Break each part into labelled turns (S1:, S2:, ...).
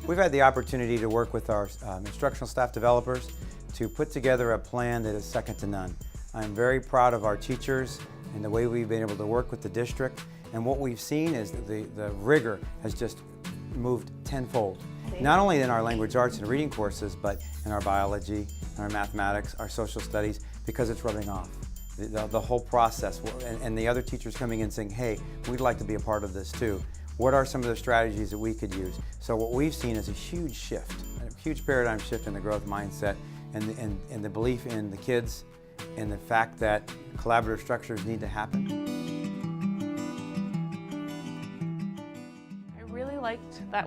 S1: We've had the opportunity to work with our instructional staff developers to put together a plan that is second to none. I'm very proud of our teachers and the way we've been able to work with the district, and what we've seen is that the rigor has just moved tenfold. Not only in our language arts and reading courses, but in our biology, our mathematics, our social studies, because it's rubbing off. The whole process, and the other teachers coming in saying, hey, we'd like to be a part of this too. What are some of the strategies that we could use? So what we've seen is a huge shift, a huge paradigm shift in the growth mindset and the belief in the kids and the fact that collaborative structures need to happen.
S2: I really liked that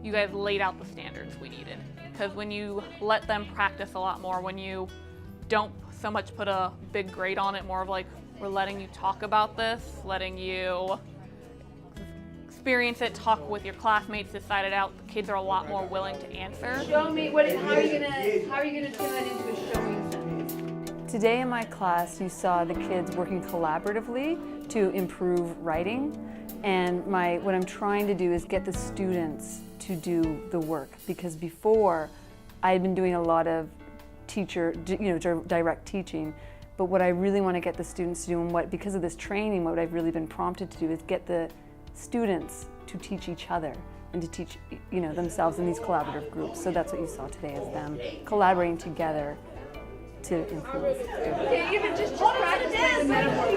S2: you guys laid out the standards we needed. Because when you let them practice a lot more, when you don't so much put a big grade on it, more of like, we're letting you talk about this, letting you experience it, talk with your classmates, decide it out, the kids are a lot more willing to answer.
S3: Show me, how are you gonna turn that into a showing sentence?
S4: Today in my class, you saw the kids working collaboratively to improve writing. And what I'm trying to do is get the students to do the work, because before I had been doing a lot of direct teaching, but what I really want to get the students to do, and because of this training, what I've really been prompted to do is get the students to teach each other and to teach themselves in these collaborative groups. So that's what you saw today, is them collaborating together to improve.
S3: Okay, even just practice the metaphor,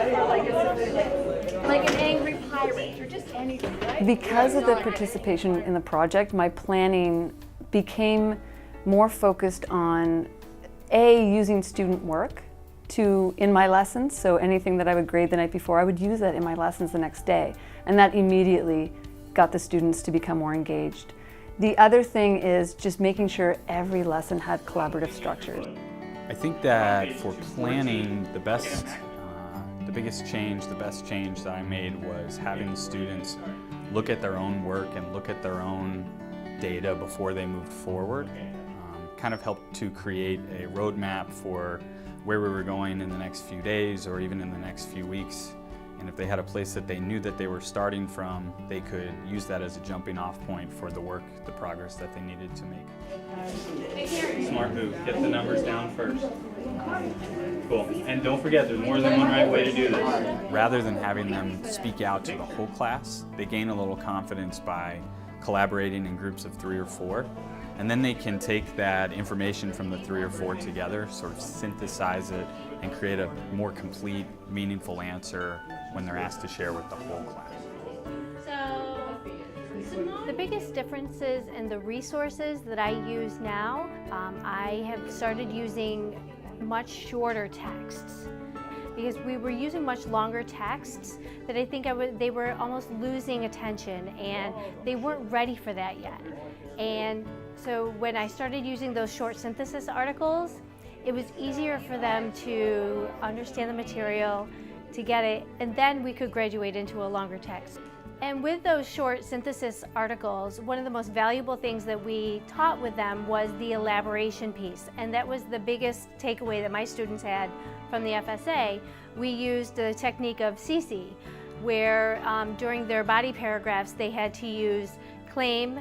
S3: like an angry pirate, or just anything, right?
S4: Because of the participation in the project, my planning became more focused on using student work in my lessons. So anything that I would grade the night before, I would use that in my lessons the next day. And that immediately got the students to become more engaged. The other thing is just making sure every lesson had collaborative structures.
S5: I think that for planning, the best change that I made was having the students look at their own work and look at their own data before they moved forward. Kind of helped to create a roadmap for where we were going in the next few days or even in the next few weeks. And if they had a place that they knew that they were starting from, they could use that as a jumping off point for the work, the progress that they needed to make. Smart move. Get the numbers down first. Cool. And don't forget, there's more than one right way to do this. Rather than having them speak out to the whole class, they gain a little confidence by collaborating in groups of 3 or 4. And then they can take that information from the 3 or 4 together, sort of synthesize it, and create a more complete, meaningful answer when they're asked to share with the whole class.
S6: So, the biggest differences in the resources that I use now, I have started using much shorter texts, because we were using much longer texts that I think they were almost losing attention, and they weren't ready for that yet. And so when I started using those short synthesis articles, it was easier for them to understand the material, to get it, and then we could graduate into a longer text. And with those short synthesis articles, one of the most valuable things that we taught with them was the elaboration piece. And that was the biggest takeaway that my students had from the FSA. We used the technique of CC, where during their body paragraphs, they had to use claim,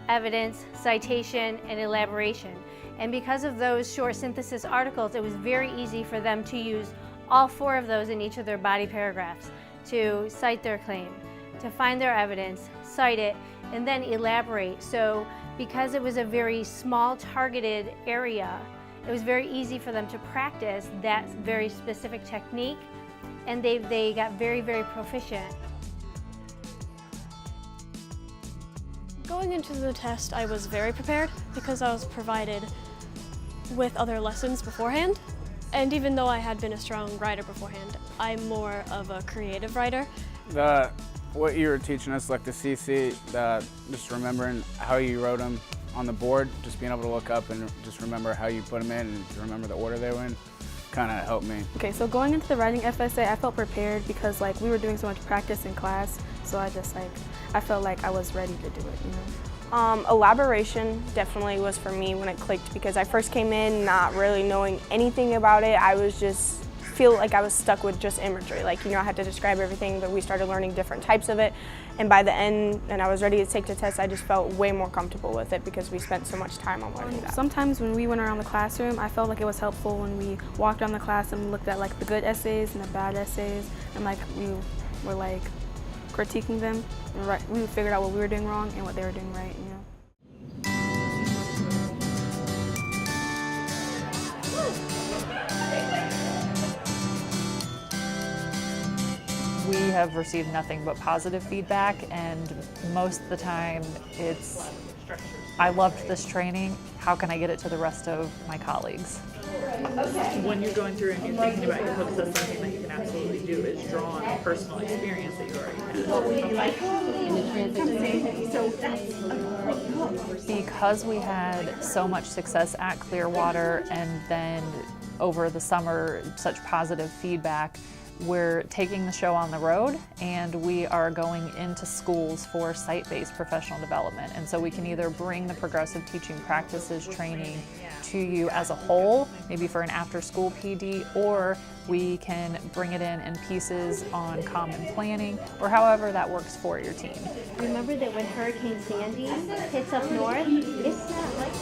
S6: evidence, citation, and elaboration. And because of those short synthesis articles, it was very easy for them to use all 4 of those in each of their body paragraphs to cite their claim, to find their evidence, cite it, and then elaborate. So because it was a very small targeted area, it was very easy for them to practice that very specific technique, and they got very, very proficient.
S7: Going into the test, I was very prepared because I was provided with other lessons beforehand. And even though I had been a strong writer beforehand, I'm more of a creative writer.
S8: What you were teaching us, like the CC, just remembering how you wrote them on the board, just being able to look up and just remember how you put them in and to remember the order they were in, kind of helped me.
S9: Okay, so going into the writing FSA, I felt prepared because we were doing so much practice in class, so I felt like I was ready to do it,
S10: Elaboration definitely was for me when it clicked, because I first came in not really knowing anything about it. I was just feel like I was stuck with just imagery. Like, you know, I had to describe everything, but we started learning different types of it. And by the end, and I was ready to take the test, I just felt way more comfortable with it because we spent so much time on learning that.
S9: Sometimes when we went around the classroom, I felt like it was helpful when we walked around the class and looked at like the good essays and the bad essays, and like we were like critiquing them. And we figured out what we were doing wrong and what they were doing right, you know.
S11: We have received nothing but positive feedback, and most of the time it's, I loved this training, how can I get it to the rest of my colleagues?
S12: When you're going through and you're thinking about your books, that's something that you can absolutely do is draw on a personal experience that you already had.
S11: Because we had so much success at Clearwater and then over the summer such positive feedback, we're taking the show on the road and we are going into schools for site-based professional development. And so we can either bring the progressive teaching practices training to you as a whole, maybe for an after-school PD, or we can bring it in pieces on common planning, or however that works for your team.
S6: Remember that when Hurricane Sandy hits up north, it's not like